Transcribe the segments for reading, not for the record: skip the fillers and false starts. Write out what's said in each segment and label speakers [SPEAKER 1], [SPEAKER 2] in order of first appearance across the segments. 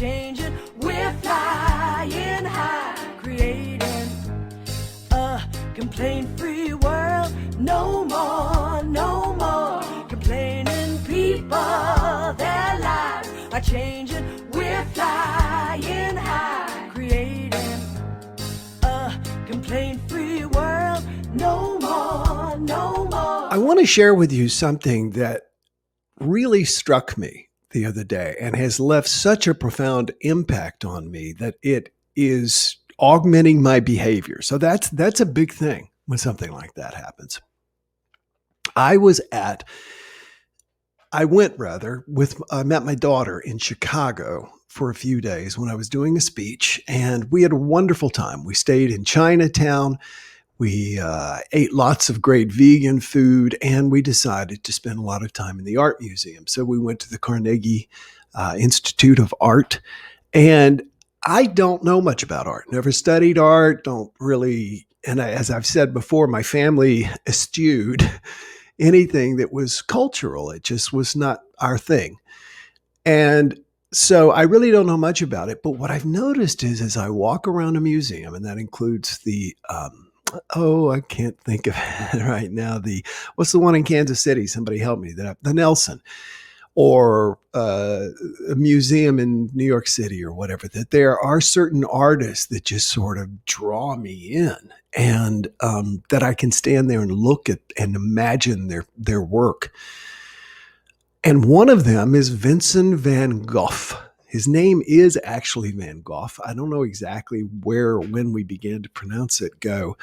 [SPEAKER 1] changing. We're flying high, creating a complaint-free world. No more, no more complaining. People, their lives are changing. We're flying high, creating a complaint-free world. No more, no more.
[SPEAKER 2] I want to share with you something that really struck me the other day and has left such a profound impact on me that it is augmenting my behavior. So that's a big thing when something like that happens. I met my daughter in Chicago for a few days when I was doing a speech, and we had a wonderful time. We stayed in Chinatown. We ate lots of great vegan food, and we decided to spend a lot of time in the art museum. So we went to the Carnegie Institute of Art, and I don't know much about art, never studied art, don't really, and as I've said before, my family eschewed anything that was cultural. It just was not our thing. And so I really don't know much about it, but what I've noticed is as I walk around a museum, and that includes the I can't think of it right now. What's the one in Kansas City? Somebody help me. The Nelson, or a museum in New York City or whatever, that there are certain artists that just sort of draw me in, and that I can stand there and look at and imagine their work. And one of them is Vincent Van Gogh. His name is actually Van Gogh. I don't know exactly when we began to pronounce it go,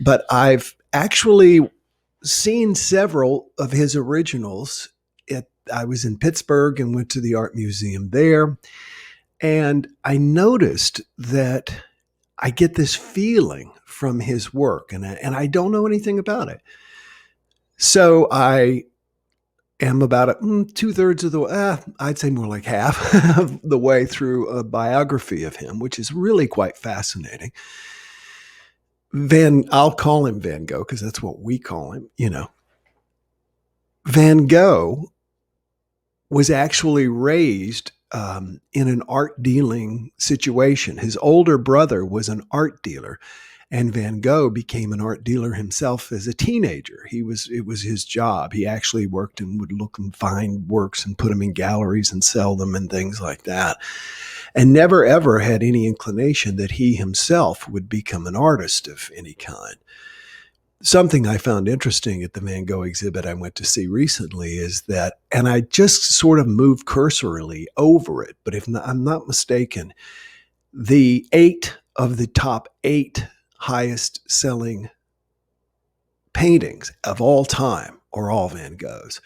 [SPEAKER 2] but I've actually seen several of his originals. I was in Pittsburgh and went to the art museum there, and I noticed that I get this feeling from his work, and I don't know anything about it. So I am about 2/3 of the I'd say more like half of the way through a biography of him, which is really quite fascinating. I'll call him Van Gogh because that's what we call him, Van Gogh was actually raised in an art dealing situation. His older brother was an art dealer, and Van Gogh became an art dealer himself as a teenager. It was his job. He actually worked and would look and find works and put them in galleries and sell them and things like that, and never ever had any inclination that he himself would become an artist of any kind. Something I found interesting at the Van Gogh exhibit I went to see recently is that, and I just sort of moved cursorily over it, but if I'm not mistaken, the 8 of the top 8 highest selling paintings of all time are all Van Goghs.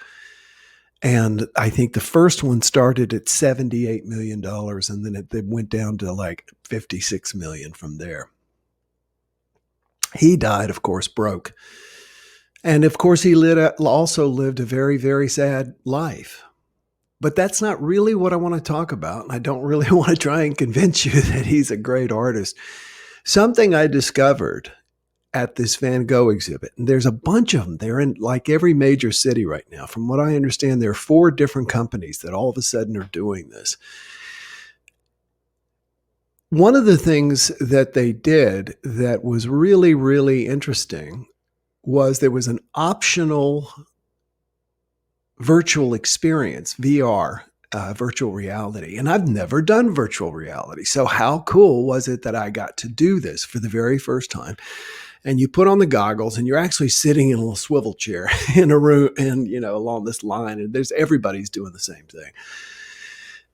[SPEAKER 2] And I think the first one started at $78 million, and then it went down to like $56 million from there. He died, of course, broke. And of course, he also lived a very, very sad life. But that's not really what I want to talk about. And I don't really want to try and convince you that he's a great artist. Something I discovered at this Van Gogh exhibit, and there's a bunch of them. They're in like every major city right now. From what I understand, there are 4 different companies that all of a sudden are doing this. One of the things that they did that was really, really interesting was there was an optional virtual experience, VR, virtual reality. And I've never done virtual reality. So how cool was it that I got to do this for the very first time? And you put on the goggles and you're actually sitting in a little swivel chair in a room and, along this line, and everybody's doing the same thing.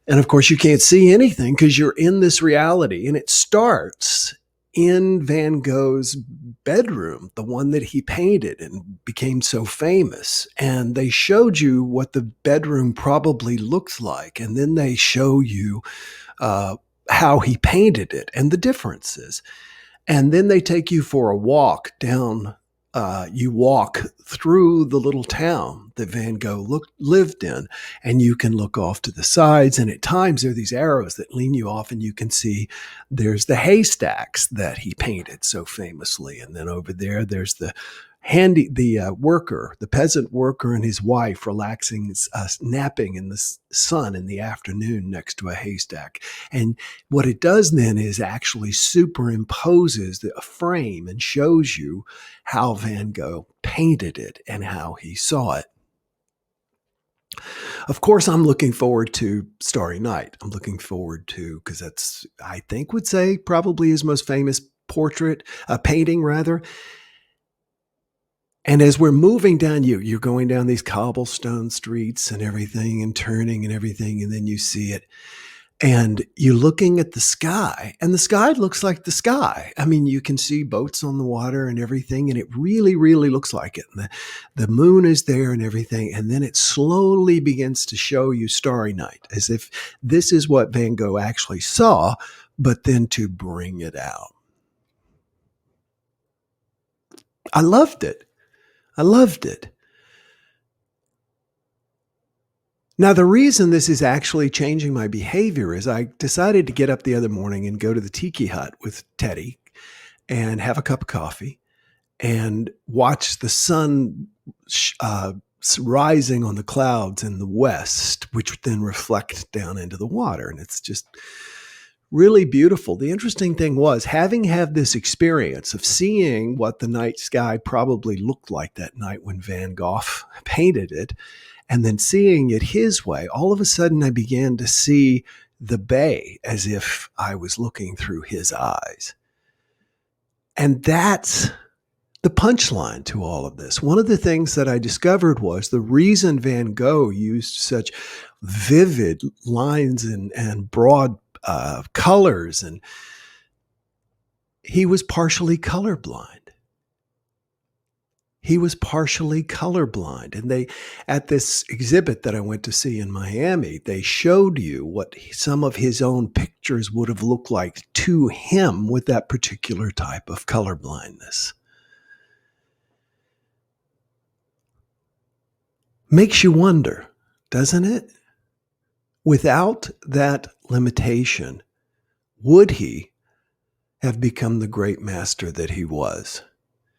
[SPEAKER 2] And of course, you can't see anything because you're in this reality. And it starts in Van Gogh's bedroom, the one that he painted and became so famous. And they showed you what the bedroom probably looks like. And then they show you how he painted it and the differences. And then they take you for a walk down. You walk through the little town that Van Gogh lived in, and you can look off to the sides. And at times there are these arrows that lean you off, and you can see there's the haystacks that he painted so famously. And then over there's the the peasant worker and his wife relaxing, napping in the sun in the afternoon next to a haystack. And what it does then is actually superimposes a frame and shows you how Van Gogh painted it and how he saw it. Of course, I'm looking forward to Starry Night. I'm looking forward to, because that's, I think, would say probably his most famous painting rather. And as we're moving down, you're going down these cobblestone streets and everything and turning and everything, and then you see it. And you're looking at the sky, and the sky looks like the sky. I mean, you can see boats on the water and everything, and it really, really looks like it. And the moon is there and everything, and then it slowly begins to show you Starry Night, as if this is what Van Gogh actually saw, but then to bring it out. I loved it. I loved it. Now, the reason this is actually changing my behavior is I decided to get up the other morning and go to the Tiki Hut with Teddy and have a cup of coffee and watch the sun rising on the clouds in the west, which then reflect down into the water. And it's just really beautiful. The interesting thing was, having had this experience of seeing what the night sky probably looked like that night when Van Gogh painted it, and then seeing it his way, all of a sudden I began to see the bay as if I was looking through his eyes. And that's the punchline to all of this. One of the things that I discovered was the reason Van Gogh used such vivid lines and broad colors, and he was partially colorblind. He was partially colorblind. And they, at this exhibit that I went to see in Miami, they showed you what some of his own pictures would have looked like to him with that particular type of colorblindness. Makes you wonder, doesn't it? Without that limitation, would he have become the great master that he was?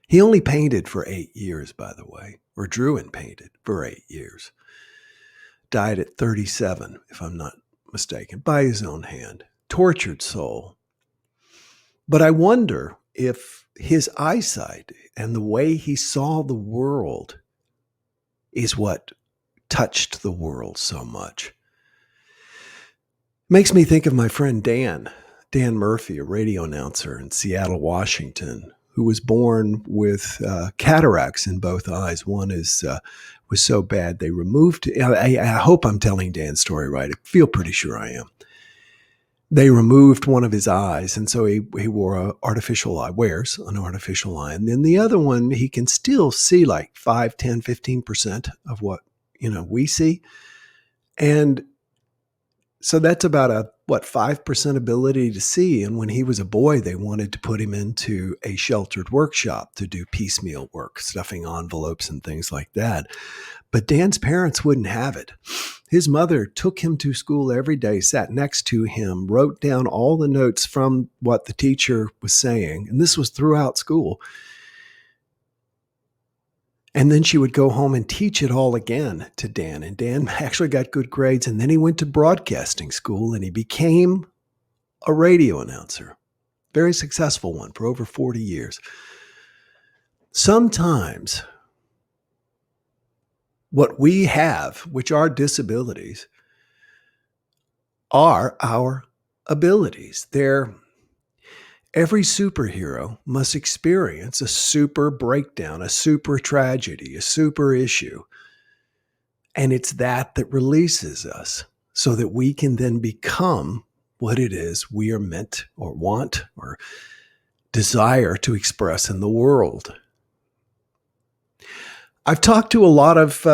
[SPEAKER 2] He only painted for 8 years, by the way, or drew and painted for 8 years. Died at 37, if I'm not mistaken, by his own hand. Tortured soul. But I wonder if his eyesight and the way he saw the world is what touched the world so much. Makes me think of my friend Dan Murphy, a radio announcer in Seattle, Washington, who was born with cataracts in both eyes. One was so bad they removed it. I hope I'm telling Dan's story right. I feel pretty sure I am. They removed one of his eyes, and so he wore an artificial eye, wears an artificial eye. And then the other one, he can still see like 5, 10, 15% of what, we see. And so that's about a 5% ability to see. And when he was a boy, they wanted to put him into a sheltered workshop to do piecemeal work, stuffing envelopes and things like that. But Dan's parents wouldn't have it. His mother took him to school every day, sat next to him, wrote down all the notes from what the teacher was saying. And this was throughout school. And then she would go home and teach it all again to Dan. And Dan actually got good grades. And then he went to broadcasting school and he became a radio announcer. Very successful one for over 40 years. Sometimes what we have, which are disabilities, are our abilities. Every superhero must experience a super breakdown, a super tragedy, a super issue. And it's that releases us so that we can then become what it is we are meant or want or desire to express in the world. I've talked to a lot of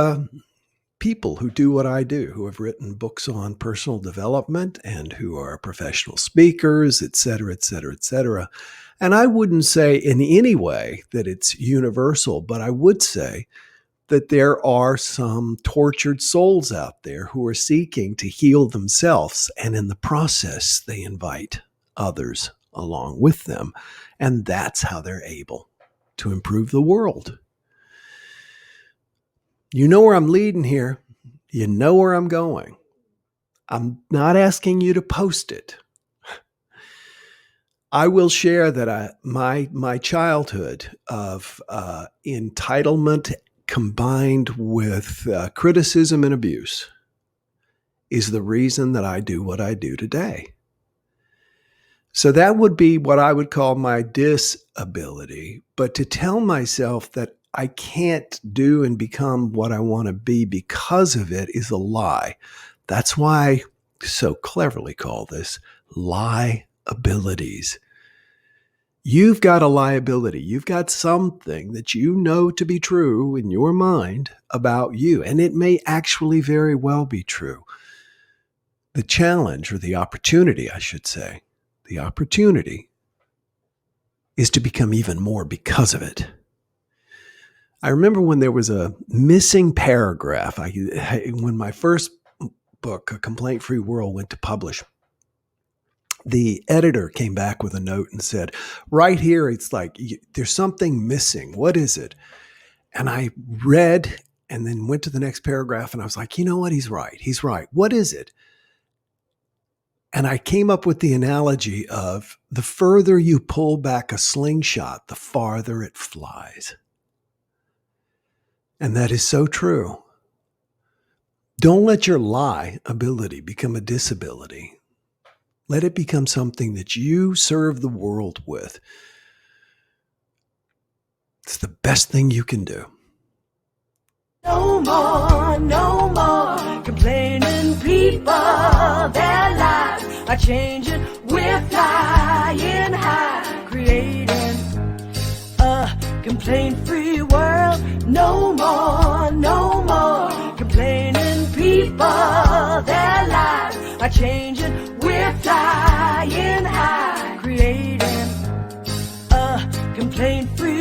[SPEAKER 2] people who do what I do, who have written books on personal development and who are professional speakers, et cetera, et cetera, et cetera. And I wouldn't say in any way that it's universal, but I would say that there are some tortured souls out there who are seeking to heal themselves. And in the process, they invite others along with them. And that's how they're able to improve the world. You know where I'm leading here. You know where I'm going. I'm not asking you to post it. I will share that my childhood of entitlement combined with criticism and abuse is the reason that I do what I do today. So that would be what I would call my disability. But to tell myself that I can't do and become what I want to be because of it is a lie. That's why I so cleverly call this liabilities. You've got a liability. You've got something that you know to be true in your mind about you, and it may actually very well be true. The challenge, or the opportunity, I should say, the opportunity is to become even more because of it. I remember when there was a missing paragraph. When my first book, A Complaint-Free World, went to publish, the editor came back with a note and said, right here, it's like, there's something missing. What is it? And I read and then went to the next paragraph and I was like, you know what? He's right. He's right. What is it? And I came up with the analogy of the further you pull back a slingshot, the farther it flies. And that is so true. Don't let your liability become a disability. Let it become something that you serve the world with. It's the best thing you can do.
[SPEAKER 1] No more complaining people. Their lives are changing. We're flying high, creating a complaint-free world. No more complaining people. Their lives are changing. We're flying high, creating a complaint-free